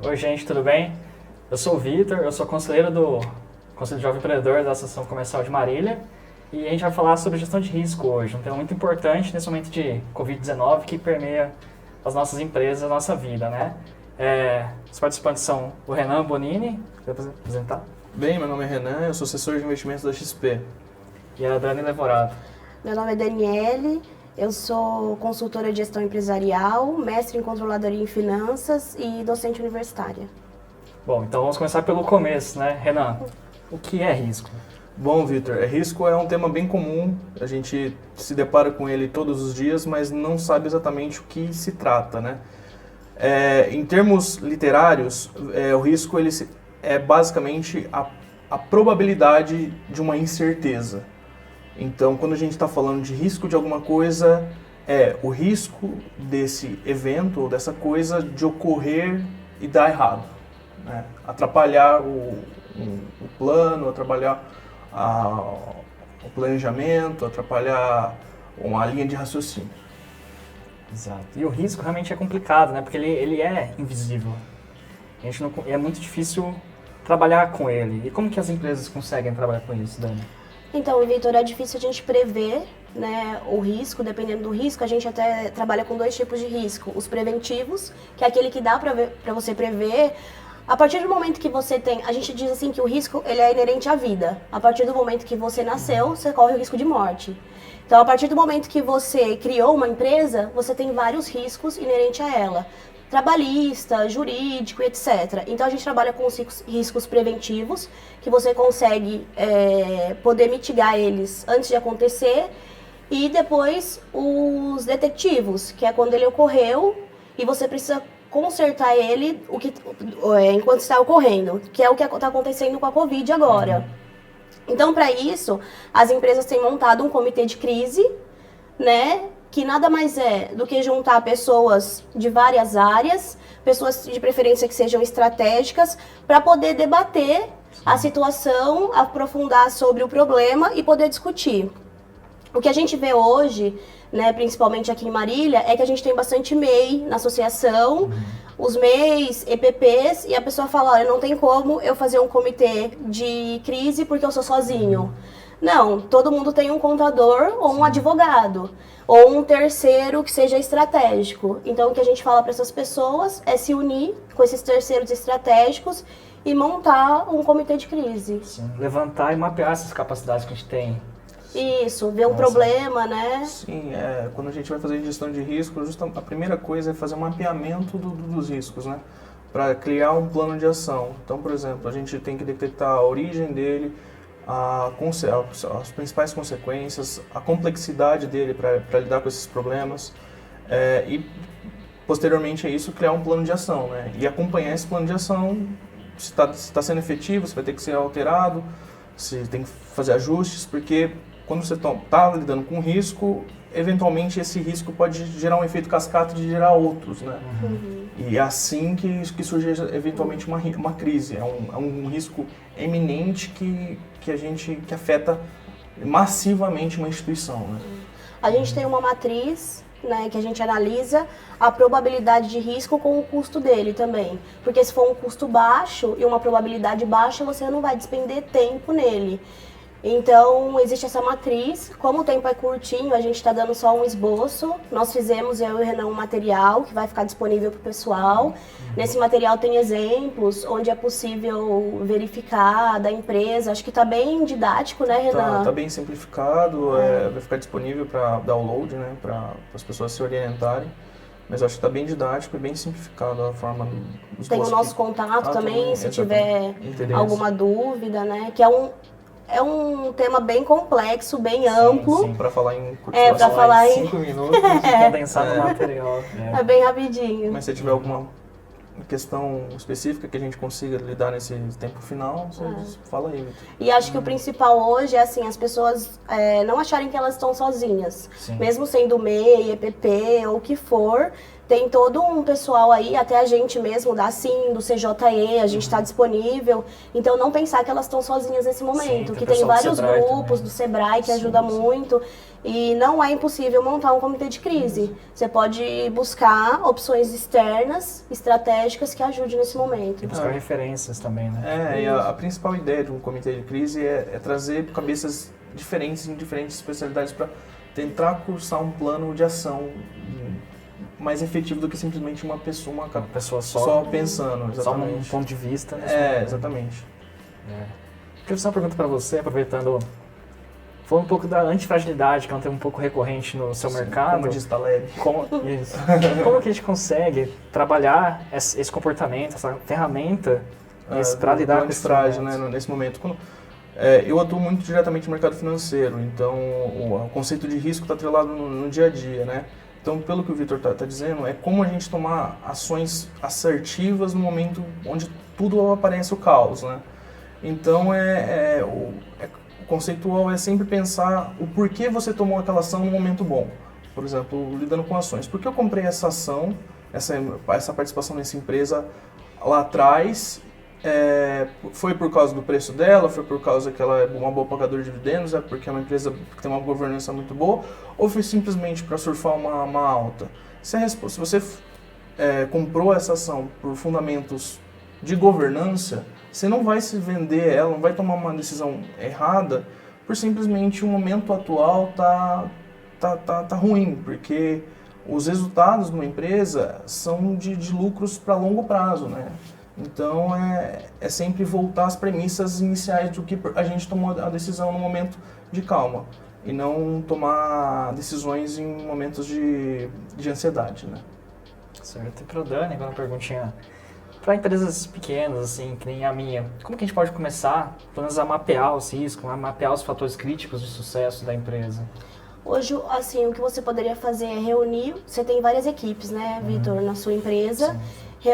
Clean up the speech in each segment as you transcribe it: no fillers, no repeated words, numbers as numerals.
Oi, gente, tudo bem? Eu sou o Vitor, eu sou conselheiro do Conselho de Jovem Empreendedor da Associação Comercial de Marília e a gente vai falar sobre gestão de risco hoje, um tema muito importante nesse momento de Covid-19 que permeia as nossas empresas, a nossa vida, né? Os participantes são o Renan Bonini, quer apresentar? Bem, meu nome é Renan, eu sou assessor de investimentos da XP. E a Dani Levorado. Meu nome é Daniele, eu sou consultora de gestão empresarial, mestre em controladoria em finanças e docente universitária. Bom, então vamos começar pelo começo, né? Renan, o que é risco? Bom, Vitor, risco é um tema bem comum, a gente se depara com ele todos os dias, mas não sabe exatamente o que se trata, né? Em termos literários, o risco é basicamente a probabilidade de uma incerteza. Então, quando a gente está falando de risco de alguma coisa, é o risco desse evento ou dessa coisa de ocorrer e dar errado, né? Atrapalhar o plano, atrapalhar o planejamento, atrapalhar uma linha de raciocínio. Exato. E o risco realmente é complicado, né? Porque ele é invisível. A gente não, é muito difícil trabalhar com ele. E como que as empresas conseguem trabalhar com isso, Dani? Então, Vitor, é difícil a gente prever, né, o risco. Dependendo do risco, a gente até trabalha com dois tipos de risco. Os preventivos, que é aquele que dá para você prever. A partir do momento que você tem, a gente diz assim que o risco ele é inerente à vida. A partir do momento que você nasceu, você corre o risco de morte. Então, a partir do momento que você criou uma empresa, você tem vários riscos inerentes a ela. Trabalhista, jurídico, etc. Então, a gente trabalha com os riscos preventivos, que você consegue poder mitigar eles antes de acontecer. E depois, os detectivos, que é quando ele ocorreu e você precisa consertar ele enquanto está ocorrendo, que é o que está acontecendo com a Covid agora. Então, para isso, as empresas têm montado um comitê de crise, né, que nada mais é do que juntar pessoas de várias áreas, pessoas de preferência que sejam estratégicas, para poder debater a situação, aprofundar sobre o problema e poder discutir. O que a gente vê hoje, né, principalmente aqui em Marília, é que a gente tem bastante MEI na associação, os MEIs, EPPs, e a pessoa fala, olha, não tem como eu fazer um comitê de crise porque eu sou sozinho. Não, todo mundo tem um contador ou um advogado, ou um terceiro que seja estratégico. Então, o que a gente fala para essas pessoas é se unir com esses terceiros estratégicos e montar um comitê de crise. Sim. Levantar e mapear essas capacidades que a gente tem. Isso, ver um problema, né? Sim, quando a gente vai fazer gestão de risco, a primeira coisa é fazer um mapeamento dos riscos, né? Para criar um plano de ação. Então, por exemplo, a gente tem que detectar a origem dele, as principais consequências, a complexidade dele para lidar com esses problemas e, posteriormente a isso, criar um plano de ação, né? E acompanhar esse plano de ação, se está sendo efetivo, se vai ter que ser alterado, se tem que fazer ajustes, porque quando você está lidando com risco, eventualmente esse risco pode gerar um efeito cascata de gerar outros, né? E é assim que surge eventualmente uma crise. É um risco eminente que afeta massivamente uma instituição, né? A gente tem uma matriz, né, que a gente analisa a probabilidade de risco com o custo dele também. Porque se for um custo baixo e uma probabilidade baixa, você não vai despender tempo nele. Então, existe essa matriz. Como o tempo é curtinho, a gente está dando só um esboço. Nós fizemos, eu e o Renan, um material que vai ficar disponível para o pessoal. Nesse material tem exemplos onde é possível verificar da empresa. Acho que está bem didático, né, Renan? Está bem simplificado, vai ficar disponível para download, né, para as pessoas se orientarem. Mas acho que está bem didático e bem simplificado a forma dos Tem o nosso contato também, se tiver alguma dúvida, né? Que é um tema bem complexo, bem amplo. Sim, para falar em curto para falar em 5 minutos e condensar no material. É bem rapidinho. Mas se tiver alguma questão específica que a gente consiga lidar nesse tempo final, você fala aí, Vitor. E acho que o principal hoje é assim, as pessoas não acharem que elas estão sozinhas. Sim. Mesmo sendo MEI, EPP ou o que for, tem todo um pessoal aí, até a gente mesmo, da SIM, do CJE, a gente está disponível. Então, não pensar que elas estão sozinhas nesse momento, Sim, que tem vários Sebrae grupos também. do Sebrae que ajuda muito. E não é impossível montar um comitê de crise. Você pode buscar opções externas, estratégicas, que ajudem nesse momento. E buscar referências também, né? E a principal ideia de um comitê de crise é trazer cabeças diferentes em diferentes especialidades para tentar cursar um plano de ação mais efetivo do que simplesmente uma pessoa só pensando. Só um Exatamente. ponto de vista. Nesse momento. Exatamente. Queria fazer uma pergunta para você, aproveitando, falando um pouco da antifragilidade, que é um tema um pouco recorrente no seu mercado. Como diz Taleb. Como que a gente consegue trabalhar esse comportamento, essa ferramenta para lidar com esse frágil, né, nesse momento? Eu atuo muito diretamente no mercado financeiro, então o conceito de risco está atrelado no dia a dia, né? Então, pelo que o Vitor está dizendo, é como a gente tomar ações assertivas no momento onde tudo aparece o caos, né? Então, o conceitual é sempre pensar o porquê você tomou aquela ação no momento bom. Por exemplo, lidando com ações. Por que eu comprei essa ação, essa participação nessa empresa lá atrás? Foi por causa do preço dela, foi por causa que ela é uma boa pagadora de dividendos, é porque é uma empresa que tem uma governança muito boa, ou foi simplesmente para surfar uma alta? Se você comprou essa ação por fundamentos de governança, você não vai se vender ela, não vai tomar uma decisão errada por simplesmente o momento atual tá ruim, porque os resultados de uma empresa são de lucros para longo prazo, né? Então, é sempre voltar às premissas iniciais do que a gente tomou a decisão no momento de calma e não tomar decisões em momentos de ansiedade, né? Certo. E para o Dani, agora uma perguntinha. Para empresas pequenas, assim, que nem a minha, como que a gente pode começar, pelo menos, a mapear os riscos, a mapear os fatores críticos de sucesso da empresa? Hoje, assim, o que você poderia fazer é reunir, você tem várias equipes, né, Vitor, na sua empresa. Sim.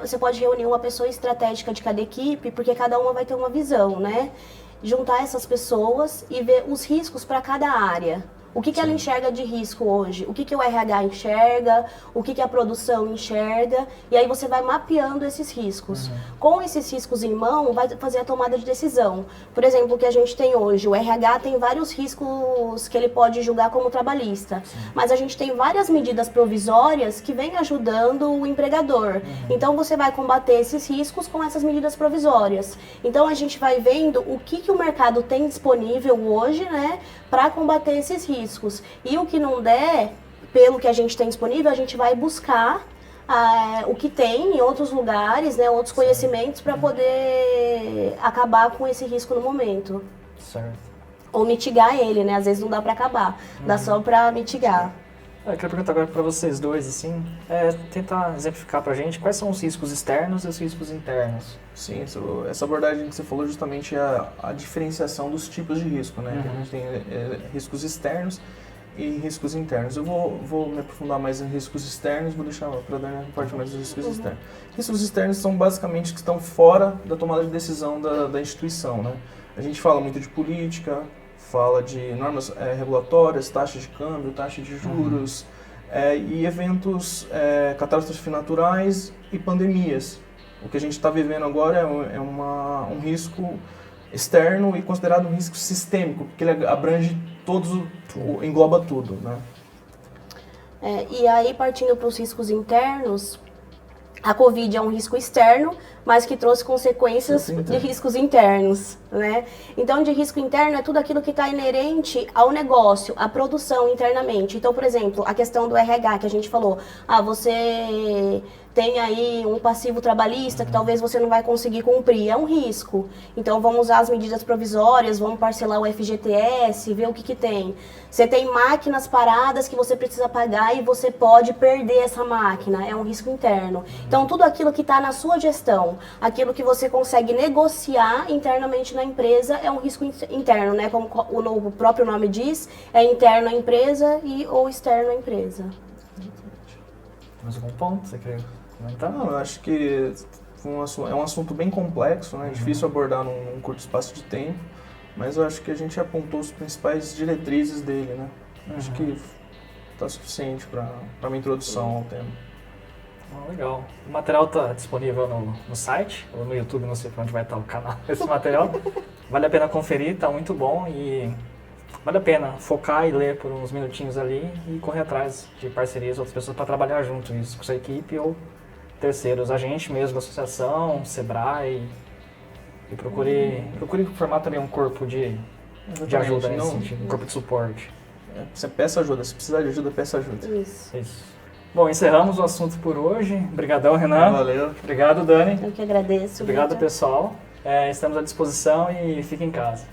Você pode reunir uma pessoa estratégica de cada equipe, porque cada uma vai ter uma visão, né? Juntar essas pessoas e ver os riscos para cada área. O que ela enxerga de risco hoje? O que o RH enxerga? O que a produção enxerga? E aí você vai mapeando esses riscos. Com esses riscos em mão, vai fazer a tomada de decisão. Por exemplo, o que a gente tem hoje, o RH tem vários riscos que ele pode julgar como trabalhista. Mas a gente tem várias medidas provisórias que vêm ajudando o empregador. Então você vai combater esses riscos com essas medidas provisórias. Então a gente vai vendo o que o mercado tem disponível hoje, né, para combater esses riscos. E o que não der, pelo que a gente tem disponível, a gente vai buscar o que tem em outros lugares, né, outros conhecimentos para poder acabar com esse risco no momento. Certo. Ou mitigar ele, né? Às vezes não dá para acabar, dá só para mitigar. Eu queria perguntar agora para vocês dois, assim, tentar exemplificar para a gente quais são os riscos externos e os riscos internos. Sim, essa abordagem que você falou justamente é a diferenciação dos tipos de risco, né? Que a gente tem riscos externos e riscos internos. Eu vou me aprofundar mais em riscos externos, vou deixar para dar a parte mais dos riscos externos. Riscos externos são basicamente que estão fora da tomada de decisão da instituição, né? A gente fala muito de política, fala de normas regulatórias, taxas de câmbio, taxa de juros, e eventos, catástrofes naturais e pandemias. O que a gente está vivendo agora é um risco externo e considerado um risco sistêmico, porque ele abrange engloba tudo, né? E aí, partindo para os riscos internos, a Covid é um risco externo, mas que trouxe consequências de riscos internos, né? Então, de risco interno é tudo aquilo que está inerente ao negócio, à produção internamente. Então, por exemplo, a questão do RH que a gente falou. Você tem aí um passivo trabalhista que talvez você não vai conseguir cumprir, é um risco. Então, vamos usar as medidas provisórias, vamos parcelar o FGTS, ver o que tem. Você tem máquinas paradas que você precisa pagar e você pode perder essa máquina, é um risco interno. Então, tudo aquilo que está na sua gestão, aquilo que você consegue negociar internamente na empresa é um risco interno, né? Como o próprio nome diz, é interno à empresa ou externo à empresa. Mais algum ponto você quer comentar? Não, eu acho que é um assunto bem complexo, né? É difícil abordar num curto espaço de tempo, mas eu acho que a gente apontou as principais diretrizes dele, né? Acho que está suficiente para uma introdução ao tema. Legal. O material está disponível no site, ou no YouTube, não sei para onde vai estar o canal desse material. Vale a pena conferir, está muito bom e vale a pena focar e ler por uns minutinhos ali e correr atrás de parcerias, outras pessoas para trabalhar junto, isso com sua equipe ou terceiros, a gente mesmo da associação, Sebrae, e procure formar também um corpo de ajuda nesse sentido, um corpo de suporte. Você peça ajuda, se precisar de ajuda, peça ajuda. Isso. Bom, encerramos o assunto por hoje. Obrigadão, Renan. Valeu. Obrigado, Dani. Eu que agradeço. Obrigado, Victor. pessoal. Estamos à disposição e fiquem em casa.